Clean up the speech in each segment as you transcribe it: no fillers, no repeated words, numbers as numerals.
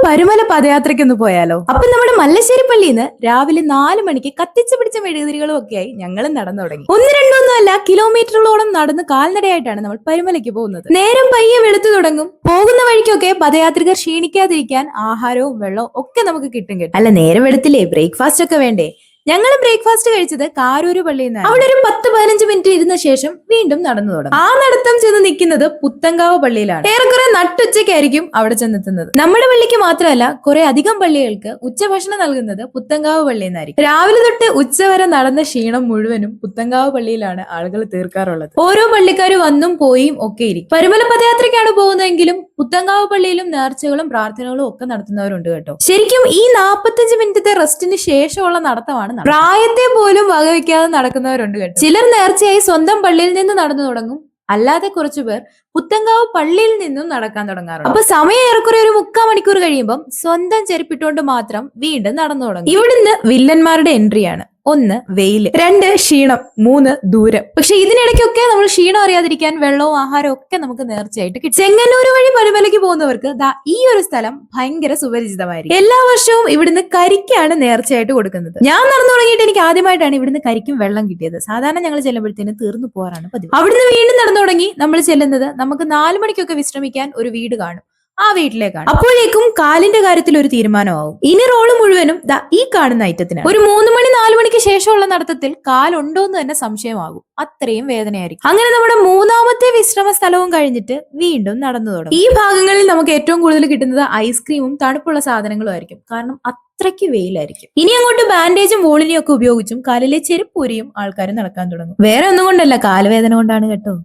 പരുമല പദയാത്രയ്ക്കൊന്ന് പോയാലോ? അപ്പൊ നമ്മുടെ മല്ലശ്ശേരി പള്ളിയിൽ നിന്ന് രാവിലെ 4 മണിക്ക് കത്തിച്ചു പിടിച്ച മെഴുകുതിരികളും ഒക്കെയായി ഞങ്ങളും നടന്നു തുടങ്ങി. ഒന്ന് രണ്ടൊന്നും അല്ല, കിലോമീറ്ററുകളോളം നടന്ന് കാൽനടയായിട്ടാണ് നമ്മൾ പരുമലയ്ക്ക് പോകുന്നത്. നേരം പയ്യെ വെളുത്തു തുടങ്ങും. പോകുന്ന വഴിക്കൊക്കെ പദയാത്രികർ ക്ഷീണിക്കാതിരിക്കാൻ ആഹാരവും വെള്ളവും ഒക്കെ നമുക്ക് കിട്ടും. അല്ല, നേരം വെളുത്തില്ലേ, ബ്രേക്ക്ഫാസ്റ്റ് ഒക്കെ വേണ്ടേ? ഞങ്ങൾ ബ്രേക്ക്ഫാസ്റ്റ് കഴിച്ചത് കാരൂര് പള്ളിയിൽ നിന്നാണ്. അവിടെ ഒരു 10-15 മിനിറ്റ് ഇരുന്ന ശേഷം വീണ്ടും നടന്നു തുടങ്ങും. ആ നടത്തം ചെന്ന് നിൽക്കുന്നത് പുത്തങ്കാവ് പള്ളിയിലാണ്. ഏറെക്കുറെ നട്ടുച്ചയ്ക്കായിരിക്കും അവിടെ ചെന്നെത്തുന്നത്. നമ്മുടെ പള്ളിക്ക് മാത്രമല്ല, കുറെ അധികം പള്ളികൾക്ക് ഉച്ചഭക്ഷണം നൽകുന്നത് പുത്തങ്കാവ് പള്ളിയിൽ നിന്നായിരിക്കും. രാവിലെ തൊട്ട് ഉച്ചവരെ നടന്ന ക്ഷീണം മുഴുവനും പുത്തങ്കാവ് പള്ളിയിലാണ് ആളുകൾ തീർക്കാറുള്ളത്. ഓരോ പള്ളിക്കാർ വന്നും പോയും ഒക്കെ ഇരിക്കും. പരുമല പദയാത്രയ്ക്കാണ് പോകുന്നതെങ്കിലും പുത്തങ്കാവ് പള്ളിയിലും നേർച്ചകളും പ്രാർത്ഥനകളും ഒക്കെ നടത്തുന്നവരുണ്ട് കേട്ടോ. ശരിക്കും ഈ 45 മിനിറ്റത്തെ റെസ്റ്റിന് ശേഷമുള്ള നടത്തമാണ്. പ്രായത്തെ പോലും വകവെക്കാതെ നടക്കുന്നവരുണ്ട് കേട്ടോ. ചിലർ നേർച്ചയായി സ്വന്തം പള്ളിയിൽ നിന്ന് നടന്നു തുടങ്ങും. അല്ലാതെ കുറച്ചുപേർ പുത്തങ്കാവ് പള്ളിയിൽ നിന്നും നടക്കാൻ തുടങ്ങാറുണ്ട്. അപ്പൊ സമയം ഏറെക്കുറെ ഒരു 3/4 മണിക്കൂർ കഴിയുമ്പോൾ സ്വന്തം ചെരുപ്പിട്ടുകൊണ്ട് മാത്രം വീണ്ടും നടന്നു തുടങ്ങും. ഇവിടുന്ന് വില്ലന്മാരുടെ എൻട്രിയാണ്. 1 വെയില്, 2 ക്ഷീണം, 3 ദൂരം. പക്ഷെ ഇതിനിടയ്ക്കൊക്കെ നമ്മൾ ക്ഷീണം അറിയാതിരിക്കാൻ വെള്ളവും ആഹാരവും ഒക്കെ നമുക്ക് നേർച്ചയായിട്ട് കിട്ടും. ചെങ്ങന്നൂര് വഴി പരുമലയ്ക്ക് പോകുന്നവർക്ക് ഈ ഒരു സ്ഥലം ഭയങ്കര സുപരിചിതമായിരിക്കും. എല്ലാ വർഷവും ഇവിടുന്ന് കരിക്കാണ് നേർച്ചയായിട്ട് കൊടുക്കുന്നത്. ഞാൻ നടന്നു തുടങ്ങിയിട്ട് എനിക്ക് ആദ്യമായിട്ടാണ് ഇവിടുന്ന് കരിക്കും വെള്ളം കിട്ടിയത്. സാധാരണ ഞങ്ങൾ ചെല്ലുമ്പോഴത്തേന് തീർന്നു പോകാറാണ് പതിവ്. അവിടുന്ന് വീണ്ടും നടന്നു തുടങ്ങി നമ്മൾ ചെല്ലുന്നത് നമുക്ക് 4 മണിക്കൊക്കെ വിശ്രമിക്കാൻ ഒരു വീട് കാണും. ആ വീട്ടിലേക്കാണ്. അപ്പോഴേക്കും കാലിന്റെ കാര്യത്തിൽ ഒരു തീരുമാനമാവും. ഇനി റോള് മുഴുവനും ഈ കാണുന്ന ഐറ്റത്തിന്. ഒരു 3 മണി 4 മണിക്ക് ശേഷമുള്ള നടത്തത്തിൽ കാലുണ്ടോ എന്ന് തന്നെ സംശയമാകും. അത്രയും വേദനയായിരിക്കും. അങ്ങനെ നമ്മുടെ 3ാമത്തെ വിശ്രമ സ്ഥലവും കഴിഞ്ഞിട്ട് വീണ്ടും നടന്നു തുടങ്ങും. ഈ ഭാഗങ്ങളിൽ നമുക്ക് ഏറ്റവും കൂടുതൽ കിട്ടുന്നത് ഐസ്ക്രീമും തണുപ്പുള്ള സാധനങ്ങളും ആയിരിക്കും. കാരണം അത്രയ്ക്ക് വെയിലായിരിക്കും. ഇനി അങ്ങോട്ട് ബാൻഡേജും വോളിനിയും ഒക്കെ ഉപയോഗിച്ചും കാലിലെ ചെരുപ്പൂരിയും ആൾക്കാർ നടക്കാൻ തുടങ്ങും. വേറെ ഒന്നും കൊണ്ടല്ല, കാലുവേദന കൊണ്ടാണ് കേട്ടോ.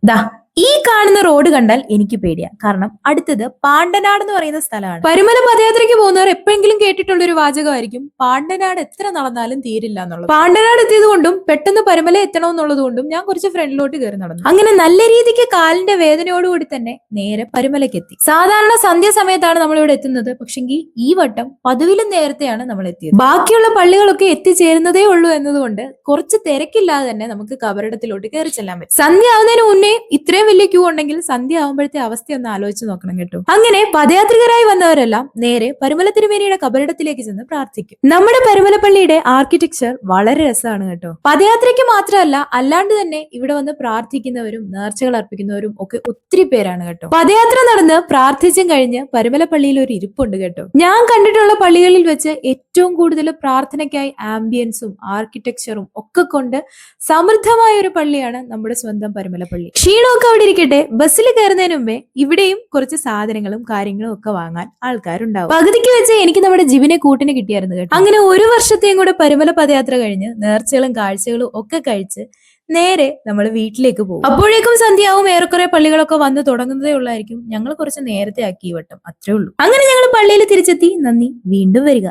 ഈ കാണുന്ന റോഡ് കണ്ടാൽ എനിക്ക് പേടിയാ. കാരണം അടുത്തത് പാണ്ടനാട് എന്ന് പറയുന്ന സ്ഥലമാണ്. പരുമല പദയാത്രയ്ക്ക് പോകുന്നവർ എപ്പോഴെങ്കിലും കേട്ടിട്ടുള്ള ഒരു വാചകമായിരിക്കും പാണ്ടനാട് എത്ര നടന്നാലും തീരില്ല എന്നുള്ളത്. പാണ്ടനാട് എത്തിയത് കൊണ്ടും പെട്ടെന്ന് പരുമല എത്തണമെന്നുള്ളത് കൊണ്ടും ഞാൻ കുറച്ച് ഫ്രണ്ടിലോട്ട് കയറി നടന്നു. അങ്ങനെ നല്ല രീതിക്ക് കാലിന്റെ വേദനയോടുകൂടി തന്നെ നേരെ പരുമലയ്ക്ക് എത്തി. സാധാരണ സന്ധ്യ സമയത്താണ് നമ്മൾ ഇവിടെ എത്തുന്നത്. പക്ഷെങ്കിൽ ഈ വട്ടം പതിവിലും നേരത്തെയാണ് നമ്മൾ എത്തിയത്. ബാക്കിയുള്ള പള്ളികളൊക്കെ എത്തിച്ചേരുന്നതേ ഉള്ളൂ എന്നതുകൊണ്ട് കുറച്ച് തിരക്കില്ലാതെ തന്നെ നമുക്ക് കബറിടത്തിലോട്ട് കയറി ചെല്ലാൻ പറ്റും. സന്ധ്യ ആവുന്നതിന് മുന്നേ ഇത്രയും വലിയ ക്യൂ ഉണ്ടെങ്കിൽ സന്ധ്യ ആവുമ്പോഴത്തെ അവസ്ഥ ഒന്ന് ആലോചിച്ച് നോക്കണം കേട്ടോ. അങ്ങനെ പദയാത്രികരായി വന്നവരെല്ലാം നേരെ പരുമല തിരുമേനിയുടെ കബറിടത്തിലേക്ക് ചെന്ന് പ്രാർത്ഥിക്കും. നമ്മുടെ പരുമല പള്ളിയുടെ ആർക്കിടെക്ചർ വളരെ രസമാണ് കേട്ടോ. പദയാത്രയ്ക്ക് മാത്രമല്ല, അല്ലാണ്ട് തന്നെ ഇവിടെ വന്ന് പ്രാർത്ഥിക്കുന്നവരും നേർച്ചകൾ അർപ്പിക്കുന്നവരും ഒക്കെ ഒത്തിരി പേരാണ് കേട്ടോ. പദയാത്ര നടന്ന് പ്രാർത്ഥിച്ചും കഴിഞ്ഞ് പരുമല പള്ളിയിൽ ഒരു ഇരിപ്പുണ്ട് കേട്ടോ. ഞാൻ കണ്ടിട്ടുള്ള പള്ളികളിൽ വെച്ച് ഏറ്റവും കൂടുതൽ പ്രാർത്ഥനയ്ക്കായി ആംബിയൻസും ആർക്കിടെക്ചറും ഒക്കെ കൊണ്ട് സമൃദ്ധമായ ഒരു പള്ളിയാണ് നമ്മുടെ സ്വന്തം പരുമല പള്ളി. ക്ഷീണമൊക്കെ അവിടെ ഇരിക്കട്ടെ, ബസ്സിൽ കയറുന്നതിന് മുമ്പേ ഇവിടെയും കുറച്ച് സാധനങ്ങളും കാര്യങ്ങളും ഒക്കെ വാങ്ങാൻ ആൾക്കാരുണ്ടാവും. പകുതിക്ക് വെച്ച് എനിക്ക് നമ്മുടെ ജിവിനെ കൂട്ടിന് കിട്ടിയായിരുന്നു കേട്ടോ. അങ്ങനെ ഒരു വർഷത്തെയും കൂടെ പരുമല പദയാത്ര കഴിഞ്ഞ് നേർച്ചകളും കാഴ്ചകളും ഒക്കെ കഴിച്ച് നേരെ നമ്മൾ വീട്ടിലേക്ക് പോകും. അപ്പോഴേക്കും സന്ധ്യയാവും. ഏറെക്കുറെ പള്ളികളൊക്കെ വന്ന് തുടങ്ങുന്നതേ ഉള്ളായിരിക്കും. ഞങ്ങൾ കുറച്ച് നേരത്തെ ആക്കി ഈ വട്ടം, അത്രേ ഉള്ളൂ. അങ്ങനെ ഞങ്ങൾ പള്ളിയിൽ തിരിച്ചെത്തി. നന്ദി, വീണ്ടും വരിക.